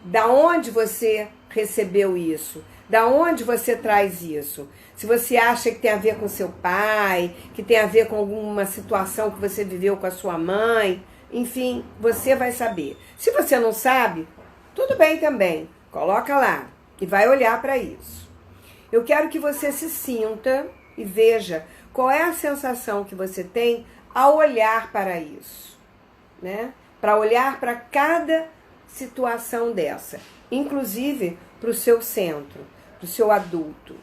Da onde você recebeu isso? Da onde você traz isso? Se você acha que tem a ver com seu pai, que tem a ver com alguma situação que você viveu com a sua mãe, enfim, você vai saber. Se você não sabe, tudo bem também, coloca lá e vai olhar para isso. Eu quero que você se sinta e veja qual é a sensação que você tem ao olhar para isso, né? Para olhar para cada situação dessa, inclusive para o seu centro, para o seu adulto,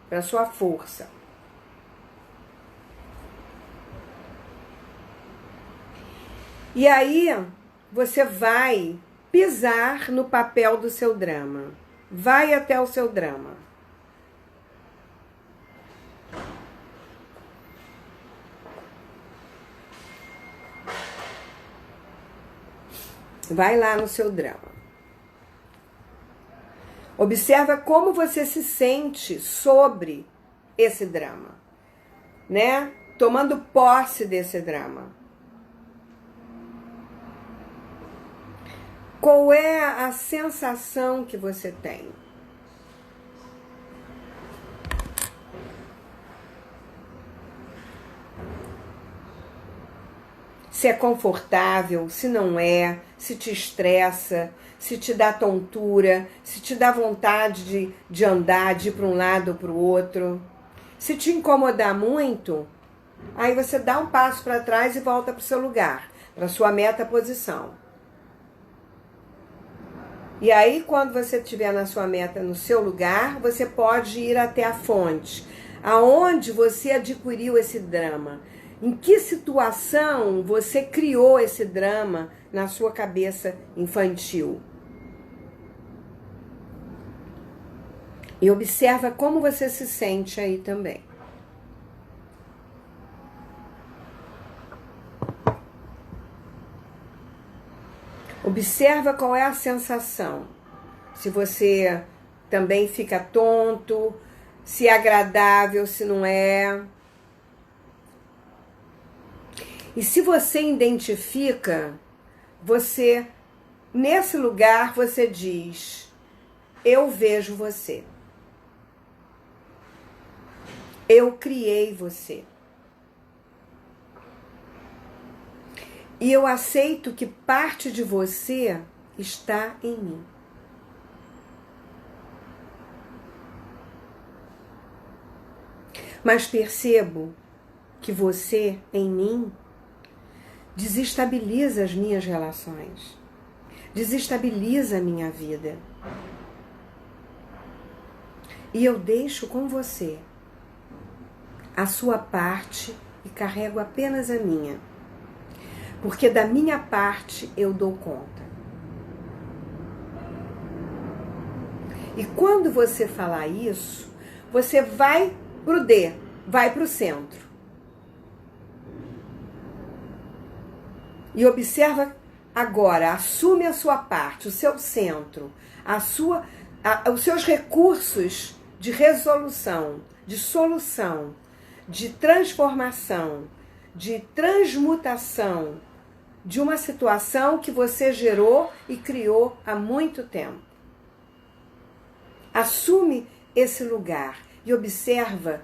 para a sua força. E aí você vai pisar no papel do seu drama. Vai até o seu drama. Vai lá no seu drama. Observa como você se sente sobre esse drama, né? Tomando posse desse drama. Qual é a sensação que você tem? Se é confortável, se não é, se te estressa, se te dá tontura, se te dá vontade de andar, de ir para um lado ou para o outro. Se te incomodar muito, aí você dá um passo para trás e volta para o seu lugar, para a sua meta posição. E aí, quando você estiver na sua meta, no seu lugar, você pode ir até a fonte, aonde você adquiriu esse drama. Em que situação você criou esse drama na sua cabeça infantil? E observa como você se sente aí também. Observa qual é a sensação. Se você também fica tonto, se é agradável, se não é. E se você identifica, você, nesse lugar, você diz: eu vejo você. Eu criei você. E eu aceito que parte de você está em mim. Mas percebo que você, em mim, desestabiliza as minhas relações, desestabiliza a minha vida. E eu deixo com você a sua parte e carrego apenas a minha. Porque da minha parte eu dou conta. E quando você falar isso, você vai pro D, vai pro centro. E observa agora, assume a sua parte, o seu centro, os seus recursos de resolução, de solução, de transformação, de transmutação de uma situação que você gerou e criou há muito tempo. Assume esse lugar e observa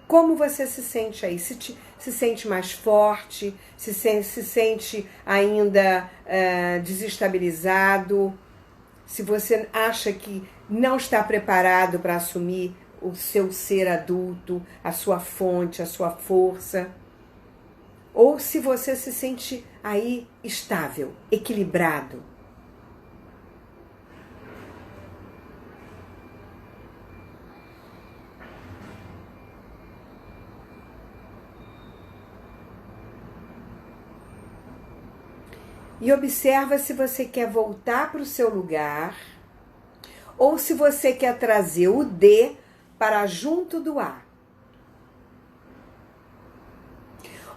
como você se sente aí. Se sente mais forte, se sente ainda desestabilizado, se você acha que não está preparado para assumir o seu ser adulto, a sua fonte, a sua força, ou se você se sente aí estável, equilibrado. E observa se você quer voltar para o seu lugar ou se você quer trazer o D para junto do A.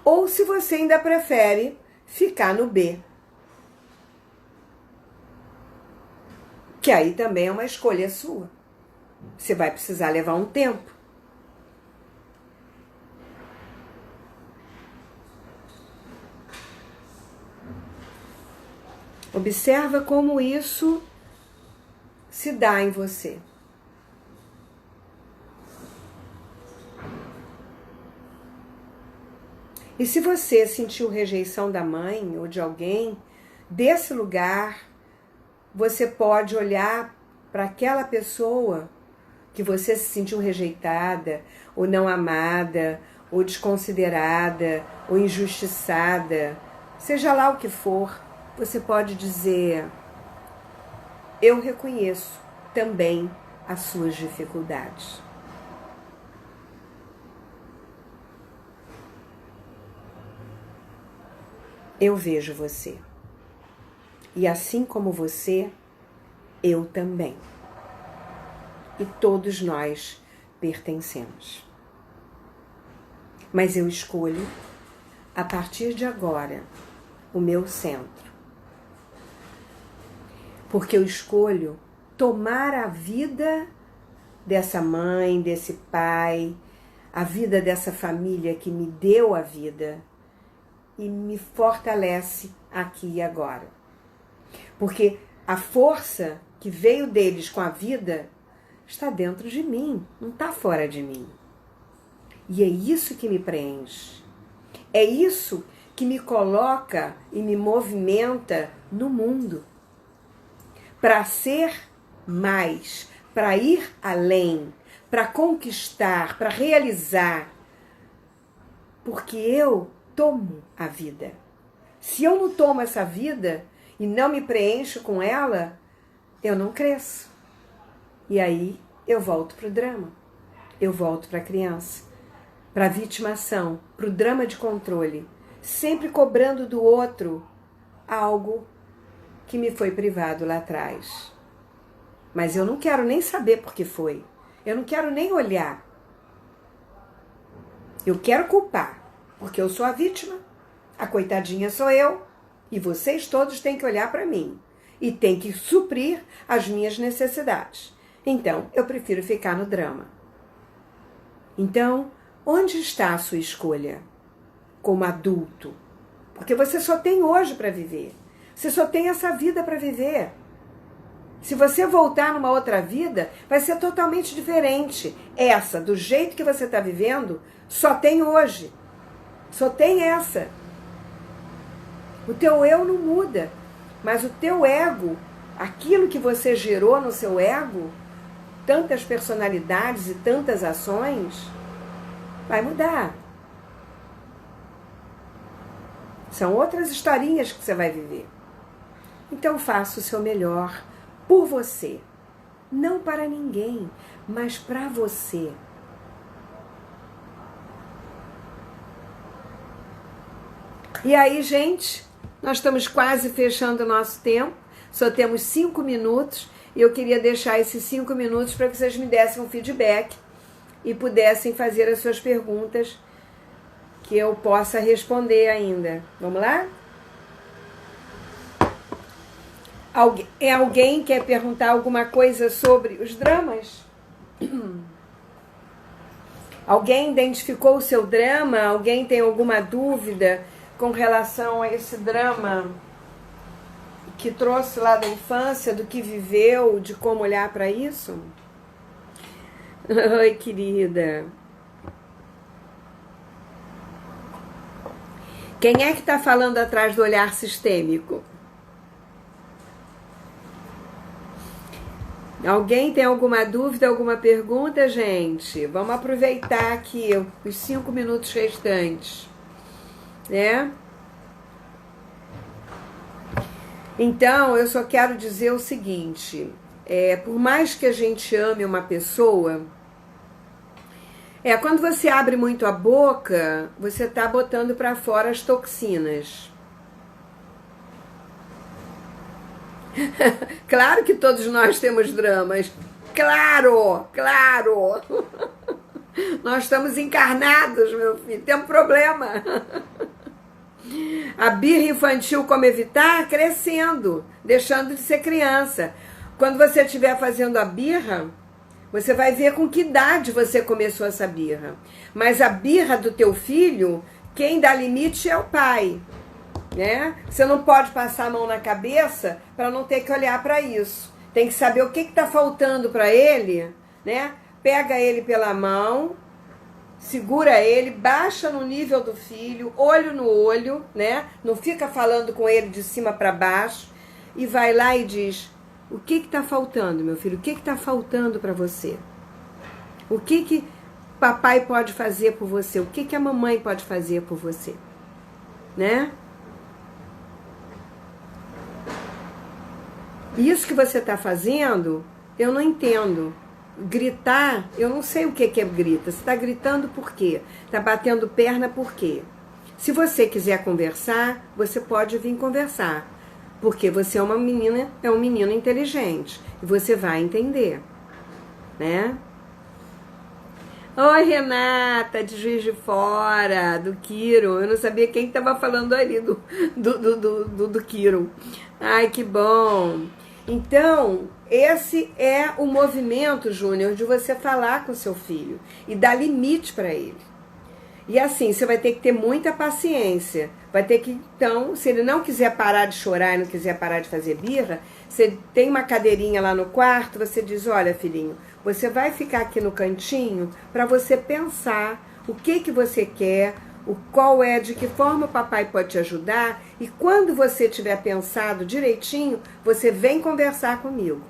Ou se você ainda prefere ficar no B. Que aí também é uma escolha sua. Você vai precisar levar um tempo. Observa como isso se dá em você. E se você sentiu rejeição da mãe ou de alguém, desse lugar, você pode olhar para aquela pessoa que você se sentiu rejeitada, ou não amada, ou desconsiderada, ou injustiçada, seja lá o que for, você pode dizer: eu reconheço também as suas dificuldades. Eu vejo você. E assim como você, eu também. E todos nós pertencemos. Mas eu escolho, a partir de agora, o meu centro. Porque eu escolho tomar a vida dessa mãe, desse pai, a vida dessa família que me deu a vida e me fortalece aqui e agora. Porque a força que veio deles com a vida está dentro de mim, não está fora de mim. E é isso que me preenche. É isso que me coloca e me movimenta no mundo. Para ser mais, para ir além, para conquistar, para realizar. Porque eu tomo a vida. Se eu não tomo essa vida e não me preencho com ela, eu não cresço. E aí eu volto para o drama. Eu volto para a criança, para a vitimação, para o drama de controle, sempre cobrando do outro algo que me foi privado lá atrás. Mas eu não quero nem saber por que foi. Eu não quero nem olhar. Eu quero culpar, porque eu sou a vítima, a coitadinha sou eu, e vocês todos têm que olhar para mim e têm que suprir as minhas necessidades. Então, eu prefiro ficar no drama. Então, onde está a sua escolha como adulto? Porque você só tem hoje para viver. Você só tem essa vida para viver. Se você voltar numa outra vida, vai ser totalmente diferente. Essa, do jeito que você está vivendo, só tem hoje. Só tem essa. O teu eu não muda, mas o teu ego, aquilo que você gerou no seu ego, tantas personalidades e tantas ações, vai mudar. São outras historinhas que você vai viver. Então faça o seu melhor por você. não para ninguém, mas para você. E aí, gente, nós estamos quase fechando o nosso tempo, só temos 5 minutos, e eu queria deixar esses 5 minutos para que vocês me dessem um feedback e pudessem fazer as suas perguntas que eu possa responder ainda. Vamos lá? Alguém quer perguntar alguma coisa sobre os dramas? Alguém identificou o seu drama? Alguém tem alguma dúvida com relação a esse drama que trouxe lá da infância, do que viveu, de como olhar para isso? Oi, querida. Quem é que está falando atrás do olhar sistêmico? Alguém tem alguma dúvida, alguma pergunta, gente? Vamos aproveitar aqui os 5 minutos restantes, né? Então, eu só quero dizer o seguinte, por mais que a gente ame uma pessoa, quando você abre muito a boca, você está botando para fora as toxinas. Claro que todos nós temos dramas. Claro, claro. Nós estamos encarnados, meu filho. Tem um problema. A birra infantil, como evitar? Crescendo, deixando de ser criança. Quando você estiver fazendo a birra, você vai ver com que idade você começou essa birra. Mas a birra do teu filho, quem dá limite é o pai. Né? Você não pode passar a mão na cabeça para não ter que olhar para isso. Tem que saber o que está faltando para ele, né? Pega ele pela mão, segura ele, baixa no nível do filho, olho no olho, né? Não fica falando com ele de cima para baixo e vai lá e diz: o que está faltando, meu filho? O que está faltando para você? O que papai pode fazer por você? O que a mamãe pode fazer por você? Né? Isso que você está fazendo, eu não entendo. Gritar, eu não sei o que é grita. Você está gritando por quê? Está batendo perna por quê? Se você quiser conversar, você pode vir conversar. Porque você é uma menina, é um menino inteligente. E você vai entender. Né? Oi, Renata, de Juiz de Fora, do Quiro. Eu não sabia quem estava falando ali do Quiro. Ai, que bom. Então, esse é o movimento, Júnior, de você falar com seu filho e dar limite para ele. E assim, você vai ter que ter muita paciência. Vai ter que, então, se ele não quiser parar de chorar e não quiser parar de fazer birra, você tem uma cadeirinha lá no quarto, você diz: olha, filhinho, você vai ficar aqui no cantinho para você pensar o que você quer, de que forma o papai pode te ajudar, e quando você tiver pensado direitinho, você vem conversar comigo.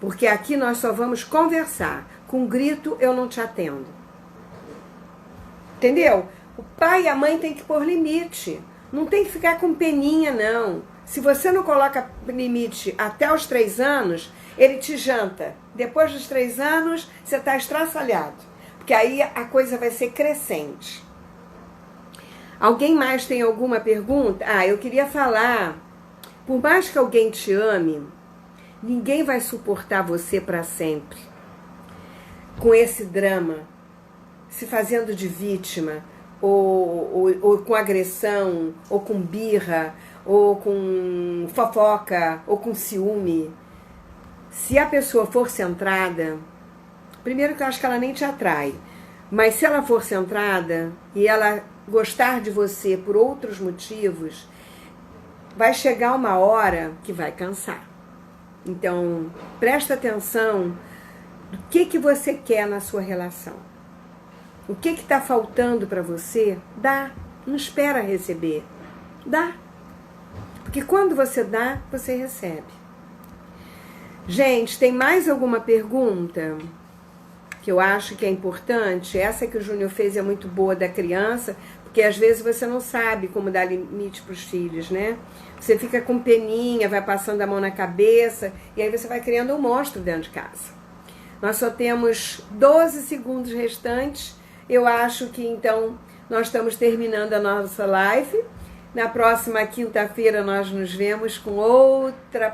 Porque aqui nós só vamos conversar. Com grito eu não te atendo. Entendeu? O pai e a mãe tem que pôr limite. Não tem que ficar com peninha, não. Se você não coloca limite até os 3 anos, ele te janta. Depois dos 3 anos, você está estraçalhado. Porque aí a coisa vai ser crescente. Alguém mais tem alguma pergunta? Eu queria falar, por mais que alguém te ame, ninguém vai suportar você para sempre. Com esse drama, se fazendo de vítima, ou com agressão, ou com birra, ou com fofoca, ou com ciúme. Se a pessoa for centrada, primeiro que eu acho que ela nem te atrai, mas se ela for centrada e ela gostar de você por outros motivos, vai chegar uma hora que vai cansar. Então, presta atenção do que você quer na sua relação. O que está faltando para você, dá. Não espera receber. Dá. Porque quando você dá, você recebe. Gente, tem mais alguma pergunta que eu acho que é importante? Essa que o Júnior fez é muito boa, da criança, porque Porque às vezes você não sabe como dar limite para os filhos, né? Você fica com peninha, vai passando a mão na cabeça, e aí você vai criando um monstro dentro de casa. Nós só temos 12 segundos restantes. Eu acho que então nós estamos terminando a nossa live. Na próxima quinta-feira nós nos vemos com outra